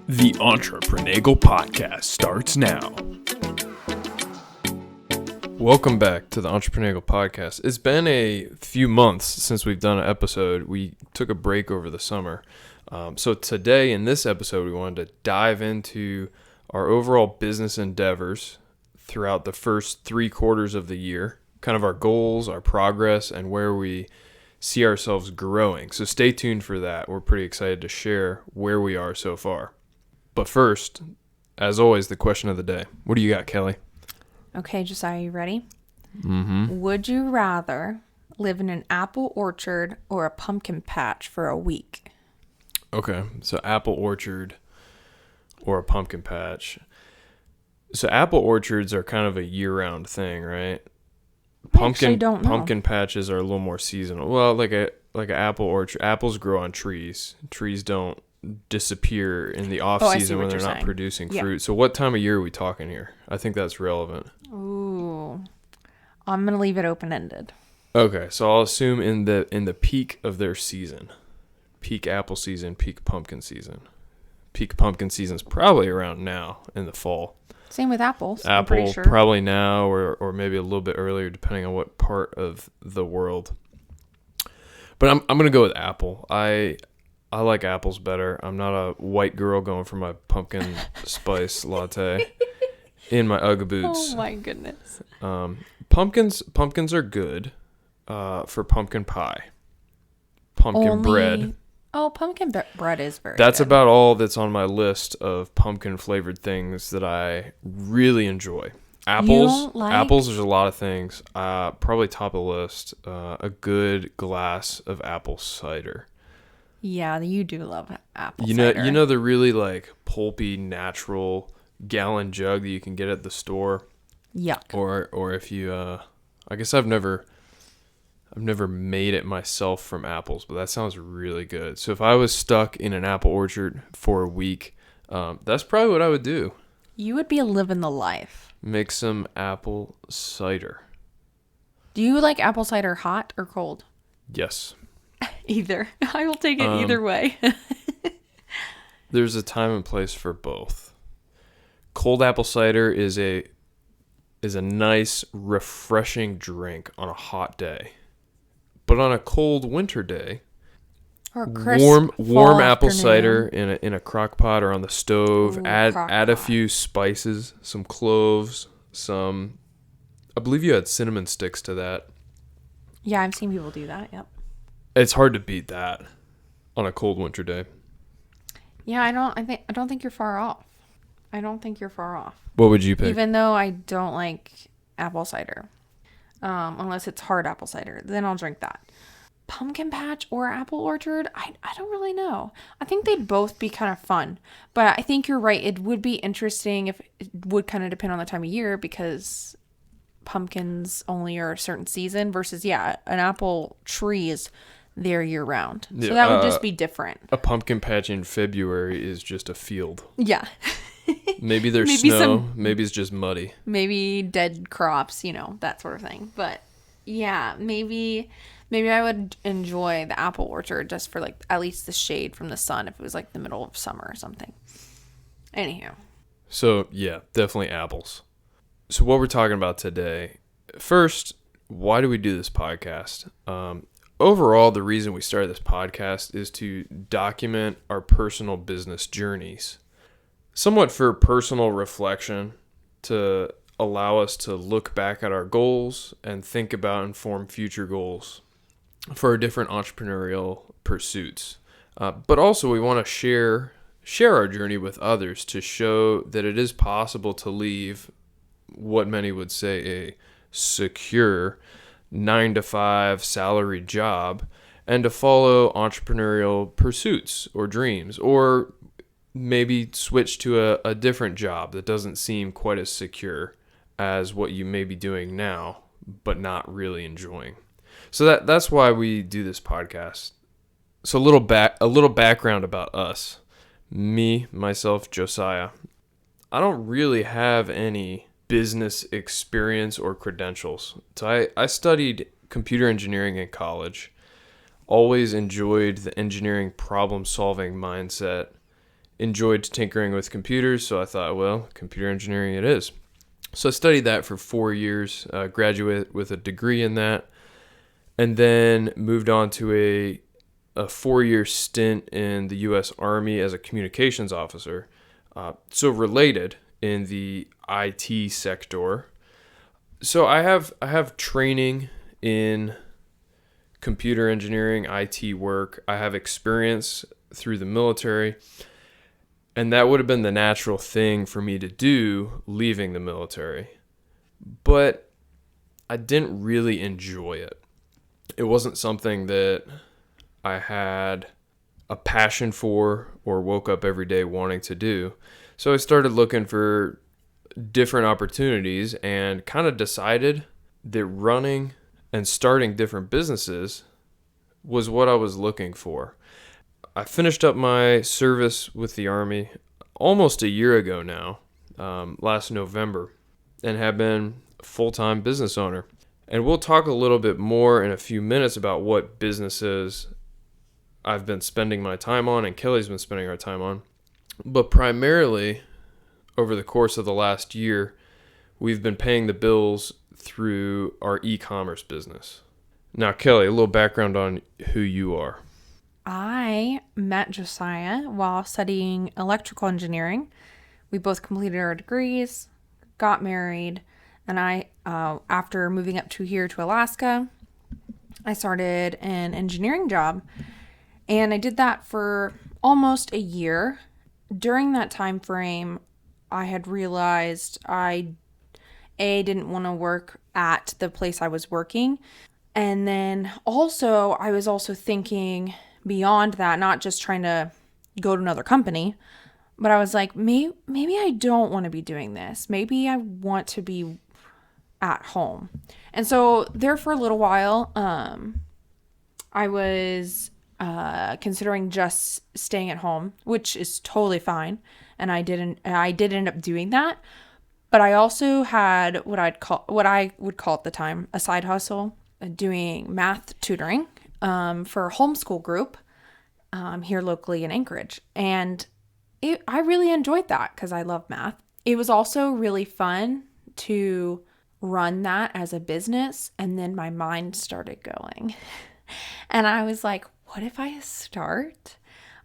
The Josiah Nagel podcast starts now. Welcome back to the Josiah Nagel podcast. It's been a few months since we've done an episode. We took a break over the summer. So today in this episode, we wanted to dive into our overall business endeavors throughout the first 3 quarters of the year, kind of our goals, our progress, and where we see ourselves growing. So stay tuned for that. We're pretty excited to share where we are so far. But first, as always, the question of the day. What do you got, Kelly? Okay, Josiah, you ready? Mm-hmm. Would you rather live in an apple orchard or a pumpkin patch for a week? Okay, so apple orchard or a pumpkin patch. So apple orchards are kind of a year-round thing, right? Pumpkin patches are a little more seasonal. Well, like an apple orchard, apples grow on trees. Trees don't disappear in the off season when they're not producing fruit. So what time of year are we talking here? I think that's relevant. Ooh, I'm gonna leave it open-ended. Okay, so I'll assume in the peak of their season, peak apple season, peak pumpkin season. Peak pumpkin season's probably around now in the fall. Same with apples. Apple, I'm pretty sure. probably now or maybe a little bit earlier, depending on what part of the world. But I'm gonna go with apple. I like apples better. I'm not a white girl going for my pumpkin spice latte in my Ugg boots. Oh my goodness. Pumpkins are good for pumpkin pie, pumpkin bread. Oh, pumpkin bread is very That's good. about all that's on my list of pumpkin flavored things that I really enjoy. Apples, there's a lot of things. Probably top of the list, a good glass of apple cider. Yeah, you do love apple cider. You know the really like pulpy, natural gallon jug that you can get at the store? Yuck. Or if you, I guess I've never made it myself from apples, but that sounds really good. So if I was stuck in an apple orchard for a week, that's probably what I would do. You would be living the life. Make some apple cider. Do you like apple cider hot or cold? Yes. Either. I will take it either way. There's a time and place for both. Cold apple cider is a nice, refreshing drink on a hot day. But on a cold winter day, or crisp warm apple afternoon. Cider in a crock pot or on the stove. Add a few spices, some cloves, I believe you had cinnamon sticks to that. Yeah, I've seen people do that. Yep. It's hard to beat that on a cold winter day. Yeah, I don't think you're far off. What would you pick? Even though I don't like apple cider, unless it's hard apple cider, then I'll drink that. Pumpkin patch or apple orchard, I don't really know. I think they'd both be kind of fun, but I think you're right. It would be interesting if it would kind of depend on the time of year because pumpkins only are a certain season versus an apple tree is there year round. So that would just be different. A pumpkin patch in February is just a field. Yeah. Maybe there's snow. Maybe it's just muddy. Maybe dead crops, that sort of thing. But yeah, maybe I would enjoy the apple orchard just for like at least the shade from the sun if it was like the middle of summer or something. Anywho. So yeah, definitely apples. So what we're talking about today, first, why do we do this podcast? Overall, the reason we started this podcast is to document our personal business journeys, somewhat for personal reflection, to allow us to look back at our goals and think about and form future goals for our different entrepreneurial pursuits. But also we want to share our journey with others to show that it is possible to leave what many would say a secure 9-to-5 salaried job and to follow entrepreneurial pursuits or dreams, or maybe switch to a different job that doesn't seem quite as secure as what you may be doing now, but not really enjoying. So that's why we do this podcast. So a little background about us. Me, myself, Josiah. I don't really have any business experience or credentials. So I studied computer engineering in college. Always enjoyed the engineering problem-solving mindset enjoyed tinkering with computers, so I thought, well, computer engineering it is. So I studied that for 4 years, graduated with a degree in that, and then moved on to a 4-year stint in the U.S. Army as a communications officer. So related in the IT sector. So I have training in computer engineering, IT work. I have experience through the military, and that would have been the natural thing for me to do leaving the military. But I didn't really enjoy it. It wasn't something that I had a passion for or woke up every day wanting to do. So I started looking for different opportunities and kind of decided that running and starting different businesses was what I was looking for. I finished up my service with the Army almost a year ago now, last November, and have been a full-time business owner. And we'll talk a little bit more in a few minutes about what businesses I've been spending my time on and Kelly's been spending our time on. But primarily, over the course of the last year, we've been paying the bills through our e-commerce business. Now, Kelly, a little background on who you are. I met Josiah while studying electrical engineering. We both completed our degrees, got married, and after moving up to Alaska, I started an engineering job. And I did that for almost a year. During that time frame, I had realized I didn't want to work at the place I was working. And then also, I was also thinking beyond that, not just trying to go to another company, but I was like, maybe I don't want to be doing this. Maybe I want to be at home. And so there for a little while, I was considering just staying at home, which is totally fine. And I did end up doing that. But I also had what I would call at the time a side hustle, doing math tutoring for a homeschool group here locally in Anchorage. And I really enjoyed that because I love math. It was also really fun to run that as a business. And then my mind started going. And I was like, what if I start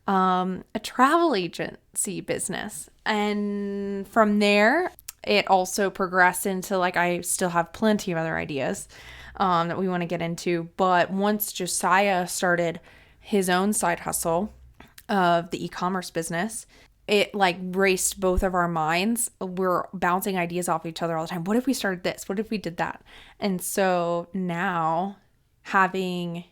a travel agency business? And from there, it also progressed into I still have plenty of other ideas that we want to get into. But once Josiah started his own side hustle of the e-commerce business, it raced both of our minds. We're bouncing ideas off each other all the time. What if we started this? What if we did that? And so now, having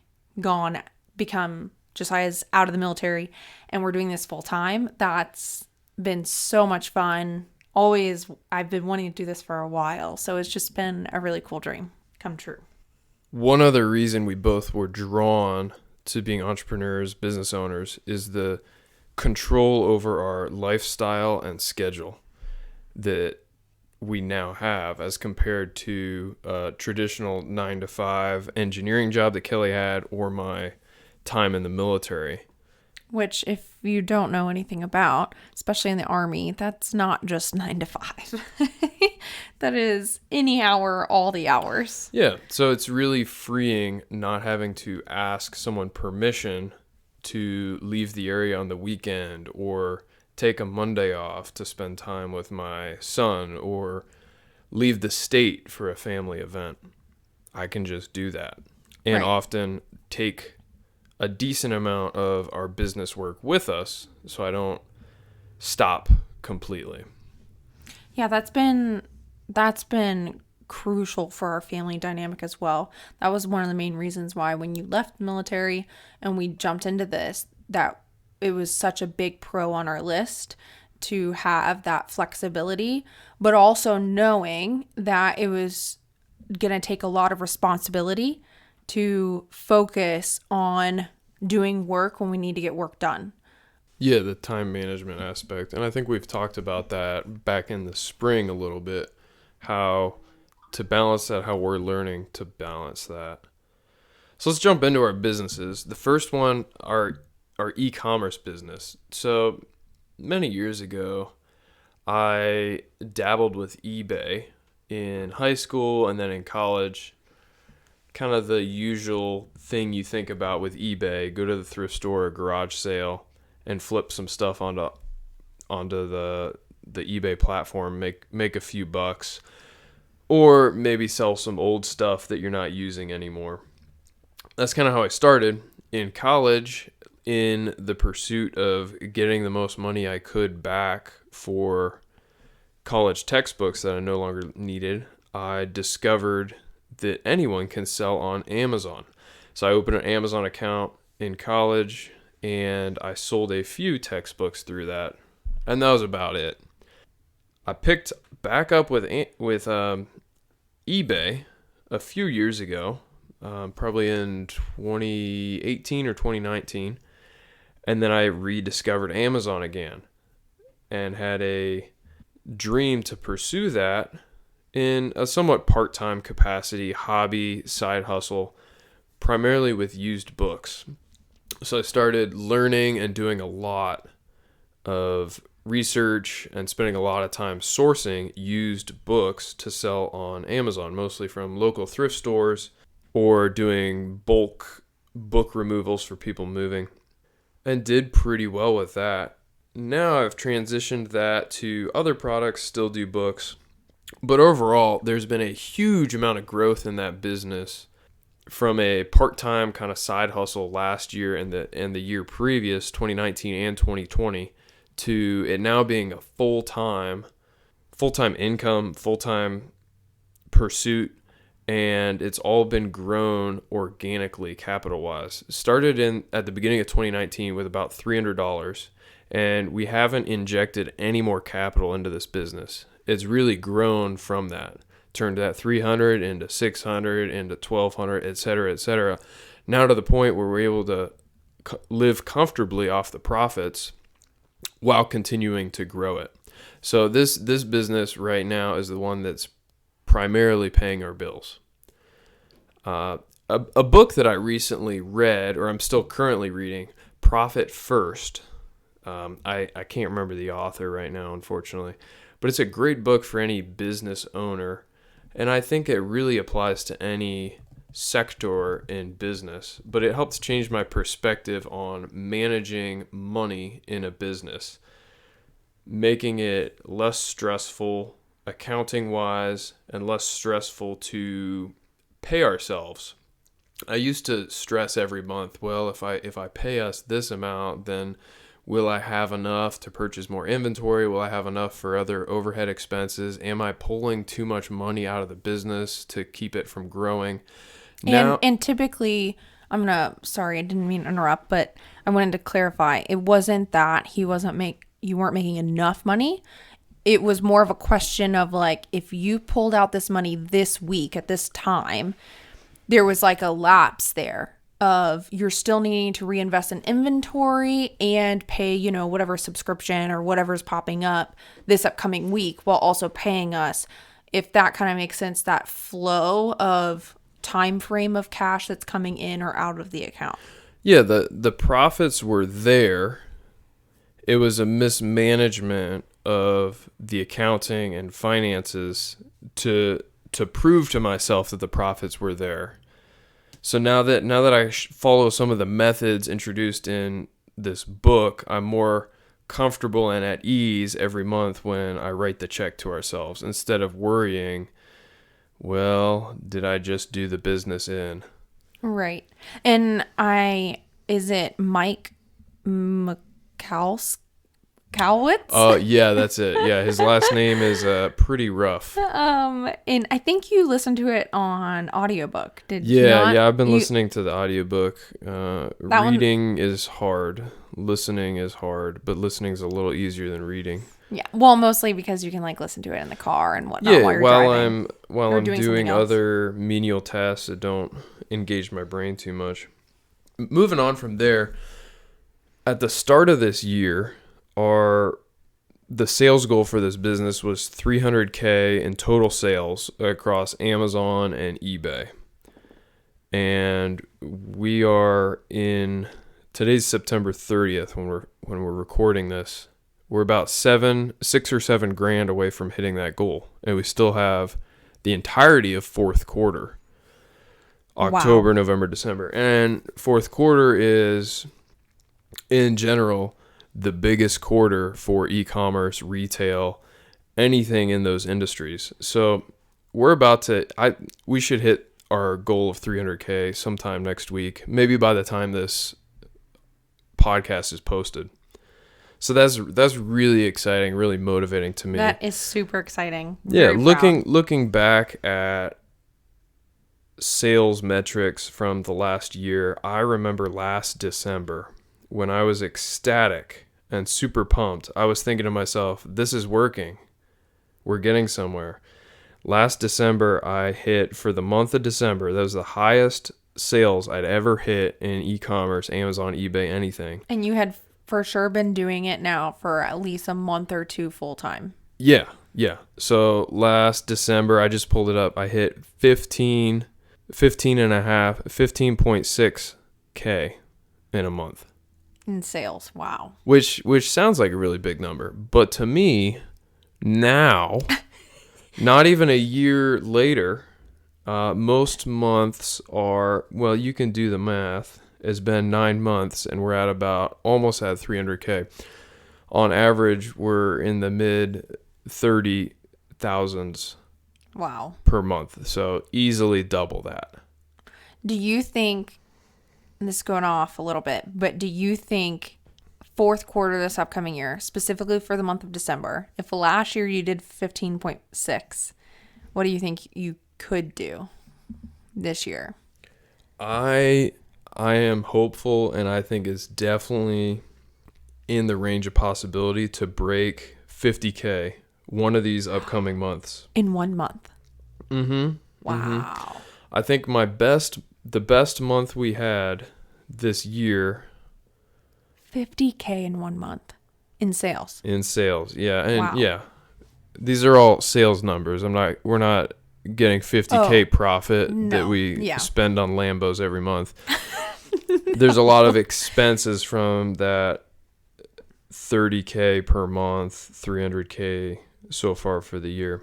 become Josiah's out of the military and we're doing this full time, that's been so much fun. I've been wanting to do this for a while. So it's just been a really cool dream come true. One other reason we both were drawn to being entrepreneurs, business owners, is the control over our lifestyle and schedule that we now have as compared to a traditional 9-to-5 engineering job that Kelly had or my time in the military. Which, if you don't know anything about, especially in the Army, that's not just 9 to 5. That is any hour, all the hours. Yeah, so it's really freeing not having to ask someone permission to leave the area on the weekend or take a Monday off to spend time with my son or leave the state for a family event. I can just do that and Right. often take a decent amount of our business work with us so I don't stop completely. Yeah, that's been crucial for our family dynamic as well. That was one of the main reasons why when you left the military and we jumped into this, that it was such a big pro on our list to have that flexibility, but also knowing that it was going to take a lot of responsibility to focus on doing work when we need to get work done. Yeah, the time management aspect. And I think we've talked about that back in the spring a little bit, how to balance that, how we're learning to balance that. So let's jump into our businesses. The first one, our e-commerce business. So many years ago, I dabbled with eBay in high school and then in college. Kind of the usual thing you think about with eBay: go to the thrift store or garage sale and flip some stuff onto the eBay platform, make a few bucks, or maybe sell some old stuff that you're not using anymore. That's kind of how I started in college, in the pursuit of getting the most money I could back for college textbooks that I no longer needed. I discovered that anyone can sell on Amazon. So I opened an Amazon account in college and I sold a few textbooks through that. And that was about it. I picked back up with eBay a few years ago, probably in 2018 or 2019. And then I rediscovered Amazon again and had a dream to pursue that in a somewhat part-time capacity, hobby, side hustle, primarily with used books. So I started learning and doing a lot of research and spending a lot of time sourcing used books to sell on Amazon, mostly from local thrift stores or doing bulk book removals for people moving, and did pretty well with that. Now I've transitioned that to other products, still do books, but overall there's been a huge amount of growth in that business from a part-time kind of side hustle last year and the year previous, 2019 and 2020, to it now being a full-time income, full-time pursuit, and it's all been grown organically, capital-wise. Started at the beginning of 2019 with about $300, and we haven't injected any more capital into this business. It's really grown from that. Turned that 300 into 600 into 1200, et cetera, now to the point where we're able to live comfortably off the profits while continuing to grow it. So this business right now is the one that's primarily paying our bills. A book that I recently read, or I'm still currently reading, Profit First. I can't remember the author right now, unfortunately, but it's a great book for any business owner. And I think it really applies to any sector in business, but it helps change my perspective on managing money in a business, making it less stressful accounting wise and less stressful to pay ourselves. I used to stress every month, well, if I pay us this amount, then will I have enough to purchase more inventory? Will I have enough for other overhead expenses? Am I pulling too much money out of the business to keep it from growing? And typically, sorry, I didn't mean to interrupt, but I wanted to clarify. It wasn't that you weren't making enough money. It was more of a question of like, if you pulled out this money this week at this time, there was like a lapse there of you're still needing to reinvest in inventory and pay, whatever subscription or whatever's popping up this upcoming week while also paying us. If that kind of makes sense, that flow of time frame of cash that's coming in or out of the account. Yeah, the profits were there. It was a mismanagement of the accounting and finances to prove to myself that the profits were there. So now that I follow some of the methods introduced in this book, I'm more comfortable and at ease every month when I write the check to ourselves, instead of worrying, well, did I just do the business in? Right. And is it Mike Cowlitz? Oh, yeah, that's it. Yeah, his last name is pretty rough. And I think you listened to it on audiobook. Did you Yeah, not? yeah, I've been listening to the audiobook. Reading is hard. Listening is hard, but listening is a little easier than reading. Yeah, well, mostly because you can like listen to it in the car and whatnot Yeah, while you're driving. while I'm doing something else. other menial tasks that don't engage my brain too much. Moving on from there, at the start of this year, the sales goal for this business was $300K in total sales across Amazon and eBay. And we are today's September 30th when we're recording this. we're about 6 or 7 grand away from hitting that goal. And we still have the entirety of fourth quarter, October, Wow. November, December. And fourth quarter is, in general, the biggest quarter for e-commerce, retail, anything in those industries. So we're about to, we should hit our goal of 300K sometime next week, maybe by the time this podcast is posted. So that's really exciting, really motivating to me. That is super exciting. Yeah, Very proud. looking back at sales metrics from the last year, I remember last December when I was ecstatic and super pumped. I was thinking to myself, this is working. We're getting somewhere. Last December, I hit, for the month of December, that was the highest sales I'd ever hit in e-commerce, Amazon, eBay, anything. And you had for sure been doing it now for at least a month or two full time. Yeah. So last December, I just pulled it up. I hit 15.6K in a month. In sales. Wow. Which sounds like a really big number. But to me, now, not even a year later, most months are, well, you can do the math. It's been 9 months and we're almost at 300K. On average, we're in the mid 30,000s Wow. per month. So easily double that. Do you think, and this is going off a little bit, but do you think fourth quarter this upcoming year, specifically for the month of December, if last year you did 15.6, what do you think you could do this year? I am hopeful, and I think it's definitely in the range of possibility to break 50K one of these upcoming months. In 1 month. Mm-hmm. Wow. I think the best month we had this year 50K in 1 month in sales. in sales. Yeah. And Wow. yeah, these are all sales numbers. We're not getting 50K profit that we spend on Lambos every month. There's a lot of expenses from that 30K per month, 300K so far for the year.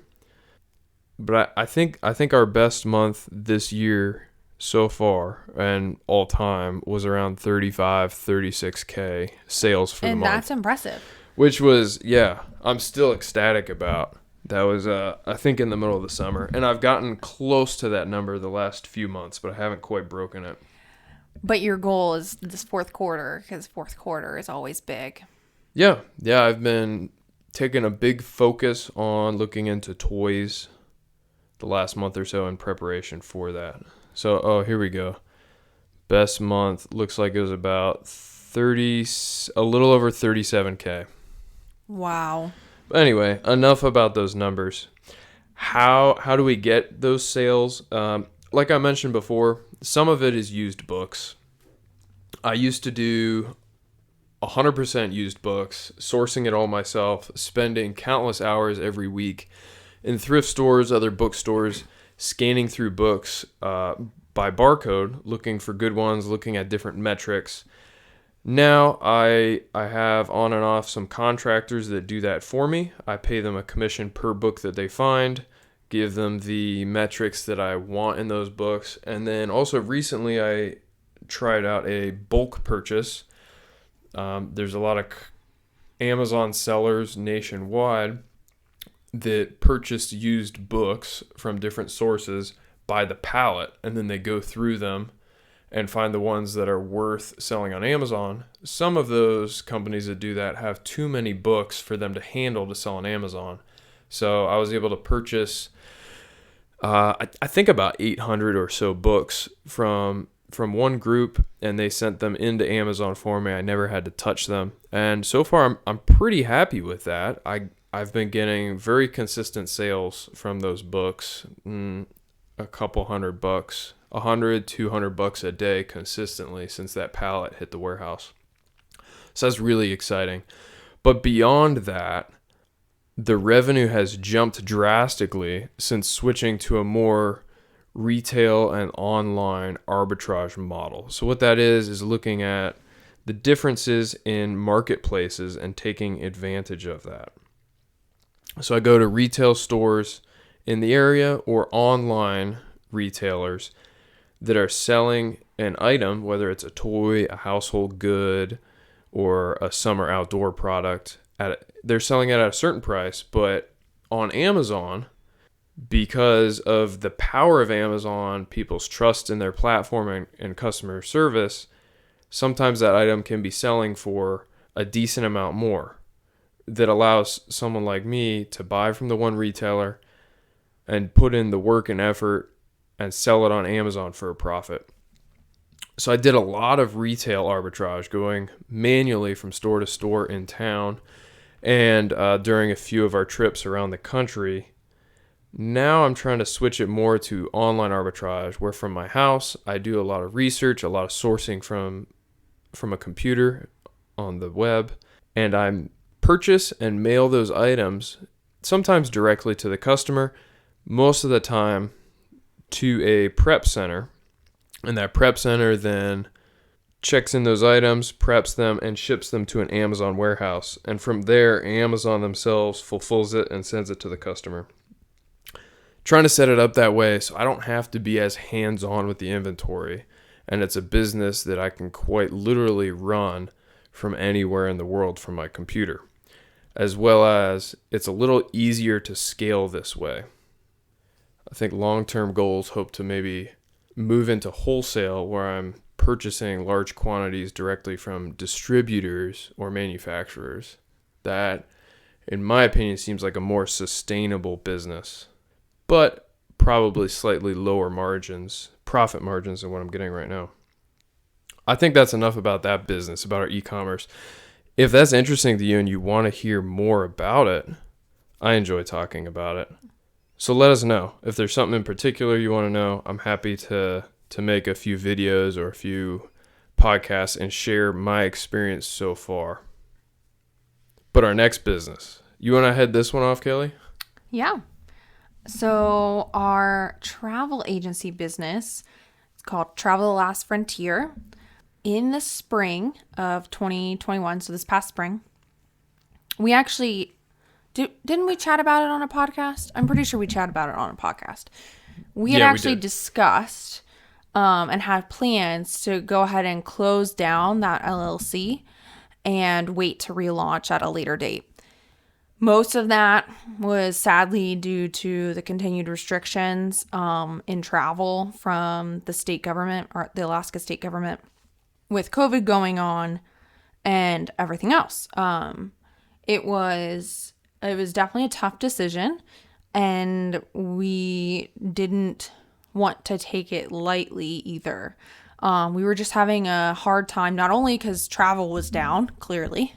But I think our best month this year so far and all time was around 35, 36K sales for the month. And that's impressive. Which was, yeah, I'm still ecstatic about. That was, I think, in the middle of the summer. And I've gotten close to that number the last few months, but I haven't quite broken it. But your goal is this fourth quarter, because fourth quarter is always big. Yeah, I've been taking a big focus on looking into toys the last month or so in preparation for that. So, here we go. Best month looks like it was about a little over 37K. Wow. But anyway, enough about those numbers. How do we get those sales? Like I mentioned before, some of it is used books. I used to do 100% used books, sourcing it all myself, spending countless hours every week in thrift stores, other bookstores, scanning through books by barcode, looking for good ones, looking at different metrics. Now I have on and off some contractors that do that for me. I pay them a commission per book that they find, give them the metrics that I want in those books. And then also recently I tried out a bulk purchase. There's a lot of Amazon sellers nationwide that purchase used books from different sources by the pallet, and then they go through them and find the ones that are worth selling on Amazon. Some of those companies that do that have too many books for them to handle to sell on Amazon. So I was able to purchase, I think about 800 or so books from one group, and they sent them into Amazon for me. I never had to touch them. And so far, I'm pretty happy with that. I've been getting very consistent sales from those books, a couple $100, $100-$200 a day consistently since that pallet hit the warehouse. So that's really exciting. But beyond that, the revenue has jumped drastically since switching to a more retail and online arbitrage model. So what that is looking at the differences in marketplaces and taking advantage of that. So I go to retail stores in the area or online retailers that are selling an item, whether it's a toy, a household good, or a summer outdoor product. They're selling it at a certain price, but on Amazon, because of the power of Amazon, people's trust in their platform and customer service, sometimes that item can be selling for a decent amount more. That allows someone like me to buy from the one retailer and put in the work and effort and sell it on Amazon for a profit. So I did a lot of retail arbitrage, going manually from store to store in town and during a few of our trips around the country. Now I'm trying to switch it more to online arbitrage, where from my house I do a lot of research, a lot of sourcing from a computer on the web, and I purchase and mail those items, sometimes directly to the customer, most of the time to a prep center. And that prep center then checks in those items, preps them, and ships them to an Amazon warehouse. And from there, Amazon themselves fulfills it and sends it to the customer. Trying to set it up that way so I don't have to be as hands-on with the inventory. And it's a business that I can quite literally run from anywhere in the world from my computer. As well as it's a little easier to scale this way. I think long-term goals hope to maybe move into wholesale, where I'm purchasing large quantities directly from distributors or manufacturers. That, in my opinion, seems like a more sustainable business, but probably slightly lower margins, profit margins than what I'm getting right now. I think that's enough about that business, about our e-commerce. If that's interesting to you and you want to hear more about it, I enjoy talking about it. So let us know. If there's something in particular you want to know, I'm happy to make a few videos or a few podcasts and share my experience so far. But our next business, you want to head this one off, Kelly? Yeah. So our travel agency business, it's called Travel the Last Frontier. In the spring of 2021, so this past spring, we actually... Didn't we chat about it on a podcast? I'm pretty sure we chatted about it on a podcast. We had actually discussed and had plans to go ahead and close down that LLC and wait to relaunch at a later date. Most of that was sadly due to the continued restrictions in travel from the state government, or the Alaska state government, with COVID going on and everything else. It was definitely a tough decision, and we didn't want to take it lightly either. We were just having a hard time, not only because travel was down, clearly,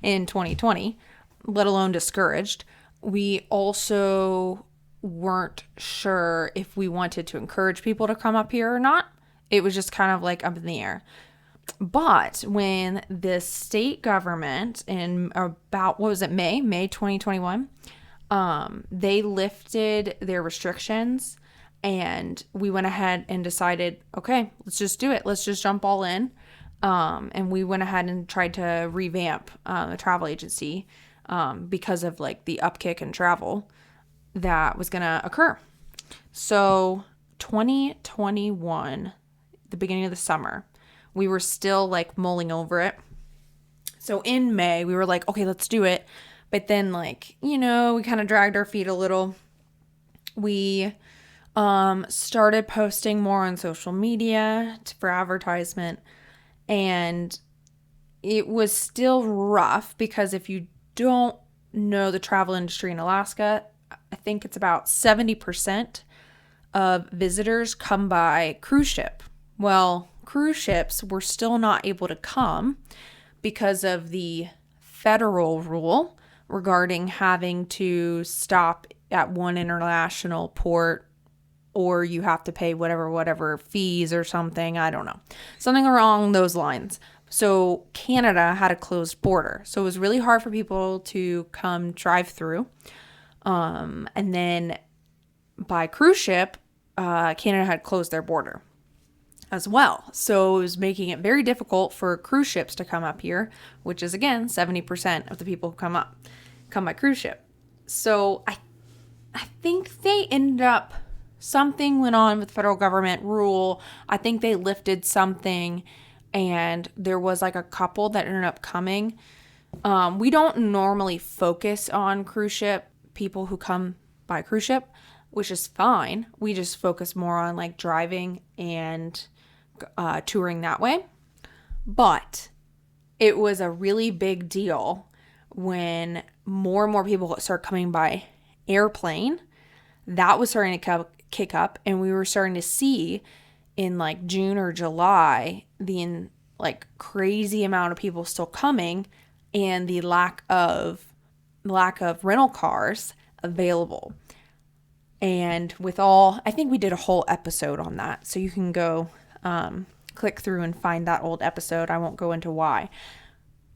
in 2020, let alone discouraged. We also weren't sure if we wanted to encourage people to come up here or not. It was just kind of like up in the air. But when the state government in about, May 2021, they lifted their restrictions, and we went ahead and decided, okay, let's just do it. Let's just jump all in. And we went ahead and tried to revamp the travel agency because of like the upkick in travel that was going to occur. So 2021, the beginning of the summer, we were still like mulling over it. So in May, we were like, okay, let's do it. But then we kind of dragged our feet a little. We started posting more on social media for advertisement. And it was still rough because if you don't know the travel industry in Alaska, I think it's about 70% of visitors come by cruise ship. Well, cruise ships were still not able to come because of the federal rule regarding having to stop at one international port, or you have to pay whatever fees or something. I don't know. Something along those lines. So Canada had a closed border. So it was really hard for people to come drive through. And then by cruise ship, Canada had closed their border. as well. So it was making it very difficult for cruise ships to come up here, which is again 70% of the people who come by cruise ship. So I think they ended up, something went on with federal government rule. I think they lifted something, and there was like a couple that ended up coming. We don't normally focus on cruise ship people who come by cruise ship, which is fine. We just focus more on like driving and touring that way. But it was a really big deal when more and more people start coming by airplane. That was starting to kick up, and we were starting to see in like June or July the like crazy amount of people still coming, and the lack of rental cars available. And with all, I think we did a whole episode on that, so you can go click through and find that old episode. I won't go into why.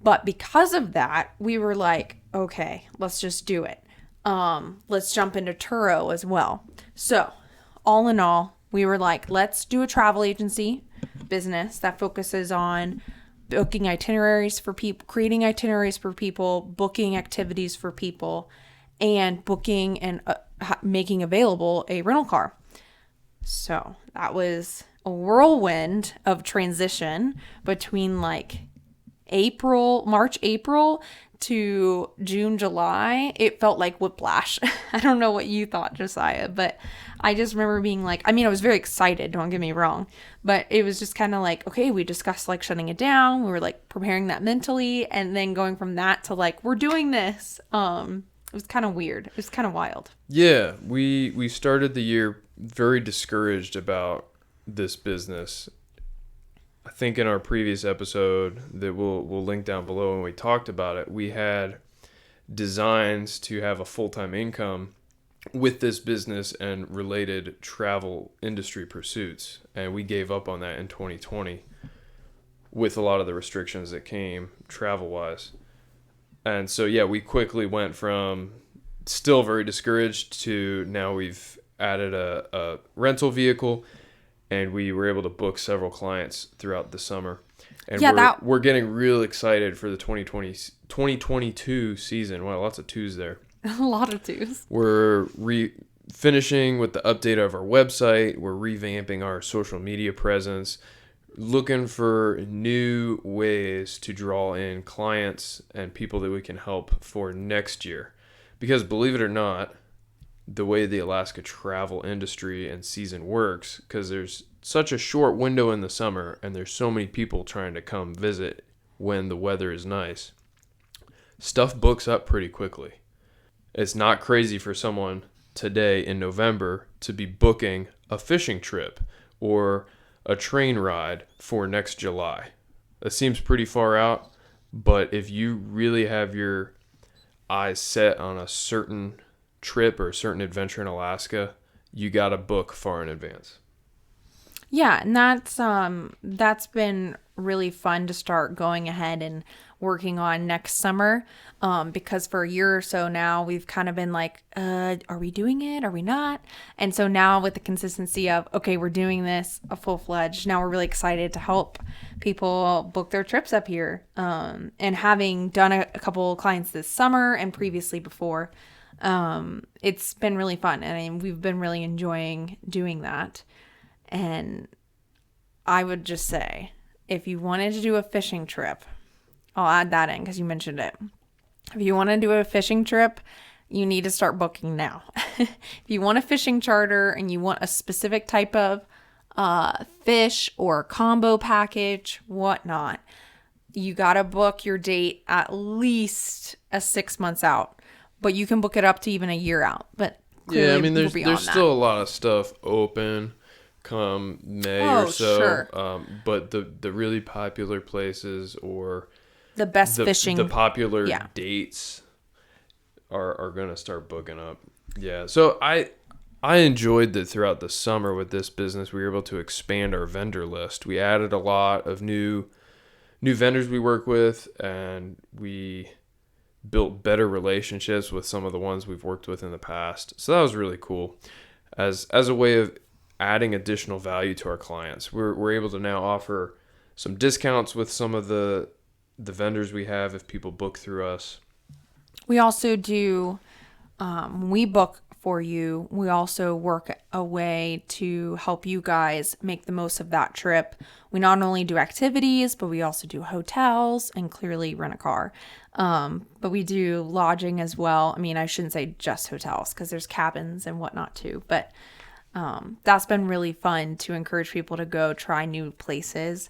But because of that, we were like, okay, let's just do it. Let's jump into Turo as well. So all in all, we were like, let's do a travel agency business that focuses on booking itineraries for people, creating itineraries for people, booking activities for people, and booking and making available a rental car. So that was a whirlwind of transition between like March, April to June, July. It felt like whiplash. I don't know what you thought, Josiah, but I just remember being like, I mean, I was very excited, don't get me wrong, but it was just kind of like, okay, we discussed like shutting it down. We were like preparing that mentally, and then going from that to like, we're doing this. It was kind of weird. It was kind of wild. Yeah, we started the year very discouraged about this business. I think in our previous episode that we'll link down below when we talked about it, we had designs to have a full-time income with this business and related travel industry pursuits. And we gave up on that in 2020 with a lot of the restrictions that came travel-wise. And so, yeah, we quickly went from still very discouraged to now we've added a rental vehicle, and we were able to book several clients throughout the summer. And we're getting real excited for the 2022 season. Wow, lots of twos there. A lot of twos. We're finishing with the update of our website. We're revamping our social media presence, looking for new ways to draw in clients and people that we can help for next year. Because believe it or not, the way the Alaska travel industry and season works, because there's such a short window in the summer and there's so many people trying to come visit when the weather is nice, stuff books up pretty quickly. It's not crazy for someone today in November to be booking a fishing trip or a train ride for next July. That seems pretty far out, but if you really have your eyes set on a certain trip or a certain adventure in Alaska, you got to book far in advance. Yeah, and that's been really fun to start going ahead and working on next summer, because for a year or so now we've kind of been like, are we doing it? Are we not? And so now with the consistency of, okay, we're doing this a full-fledged, now we're really excited to help people book their trips up here. And having done a couple of clients this summer and previously before, it's been really fun, and we've been really enjoying doing that. And I would just say, if you wanted to do a fishing trip, I'll add that in because you mentioned it. If you want to do a fishing trip, you need to start booking now. If you want a fishing charter and you want a specific type of fish or combo package, whatnot, you got to book your date at least 6 months out. But you can book it up to even a year out. But yeah, I mean, there's still a lot of stuff open come May or so. Sure. But the really popular places or the best fishing, the popular dates are going to start booking up. Yeah. So I enjoyed that throughout the summer with this business. We were able to expand our vendor list. We added a lot of new vendors we work with, and we built better relationships with some of the ones we've worked with in the past. So that was really cool as a way of adding additional value to our clients. We're able to now offer some discounts with some of the vendors we have if people book through us. We also do, when we book for you, we also work a way to help you guys make the most of that trip. We not only do activities, but we also do hotels and clearly rent a car. But we do lodging as well. I mean, I shouldn't say just hotels because there's cabins and whatnot too. But that's been really fun to encourage people to go try new places.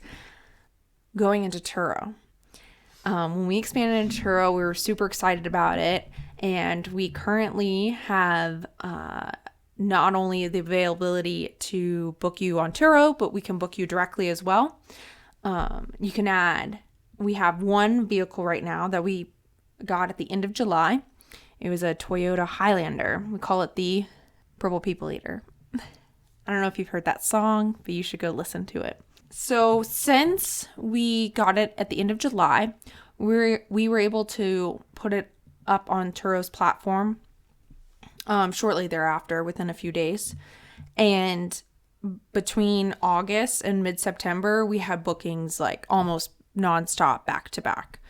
Going into Turo. When we expanded into Turo, we were super excited about it. And we currently have not only the availability to book you on Turo, but we can book you directly as well. You can add, we have one vehicle right now that we got at the end of July. It was a Toyota Highlander. We call it the Purple People Eater. I don't know if you've heard that song, but you should go listen to it. So since we got it at the end of July, we were able to put it up on Turo's platform shortly thereafter, within a few days. And between August and mid-September, we had bookings like almost nonstop back to back,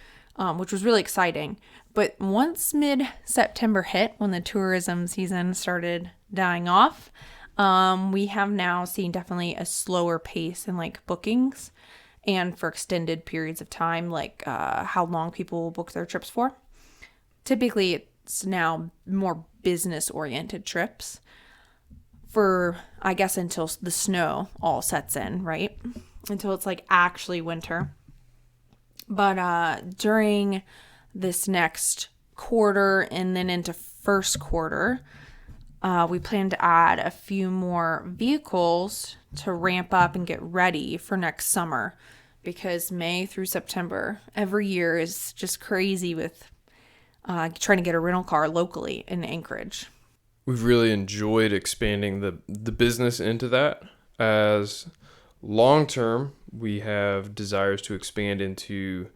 which was really exciting. But once mid-September hit, when the tourism season started dying off, we have now seen definitely a slower pace in like bookings and for extended periods of time, like how long people will book their trips for. Typically, it's now more business-oriented trips for, I guess, until the snow all sets in, right? Until it's like actually winter. But during this next quarter and then into first quarter, we plan to add a few more vehicles to ramp up and get ready for next summer, because May through September every year is just crazy with trying to get a rental car locally in Anchorage. We've really enjoyed expanding the business into that. As long-term, we have desires to expand into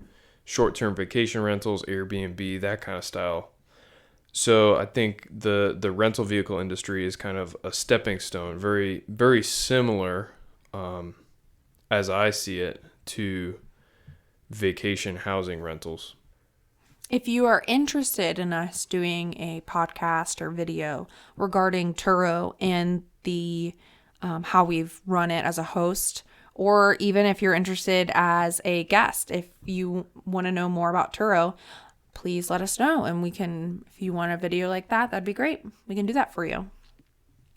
short-term vacation rentals, Airbnb, that kind of style. So I think the rental vehicle industry is kind of a stepping stone, very, very similar, as I see it, to vacation housing rentals. If you are interested in us doing a podcast or video regarding Turo and the how we've run it as a host, or even if you're interested as a guest, if you want to know more about Turo, please let us know. And we can, if you want a video like that, that'd be great. We can do that for you.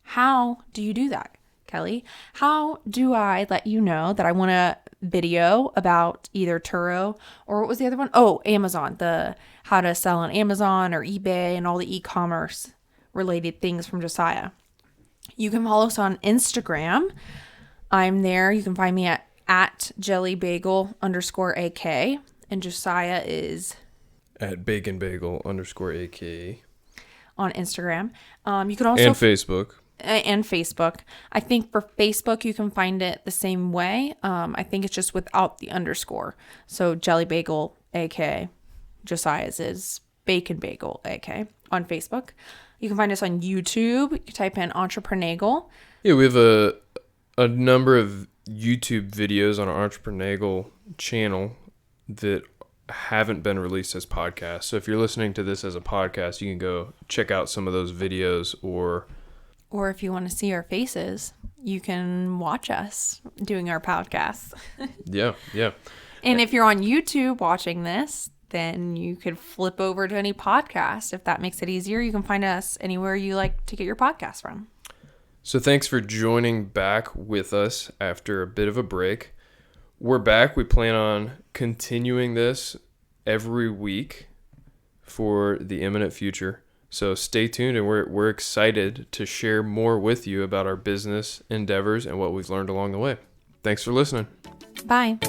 How do you do that, Kelly? How do I let you know that I want a video about either Turo or what was the other one? Oh, Amazon, the how to sell on Amazon or eBay and all the e-commerce related things from Josiah. You can follow us on Instagram. I'm there. You can find me at jellybagel_AK, and Josiah is at baconbagel_AKA on Instagram. You can also and Facebook. And Facebook. I think for Facebook, you can find it the same way. I think it's just without the underscore. So Jelly Bagel, AK. Josiah's is Bacon Bagel, AK. On Facebook. You can find us on YouTube. You can type in Entrepreneur. Yeah, we have a number of YouTube videos on our Entrepreneur channel that haven't been released as podcasts. So if you're listening to this as a podcast, you can go check out some of those videos, or if you want to see our faces, you can watch us doing our podcasts. Yeah. And if you're on YouTube watching this, then you could flip over to any podcast. If that makes it easier, you can find us anywhere you like to get your podcast from. So thanks for joining back with us after a bit of a break. We're back. We plan on continuing this every week for the imminent future. So stay tuned, and we're excited to share more with you about our business endeavors and what we've learned along the way. Thanks for listening. Bye.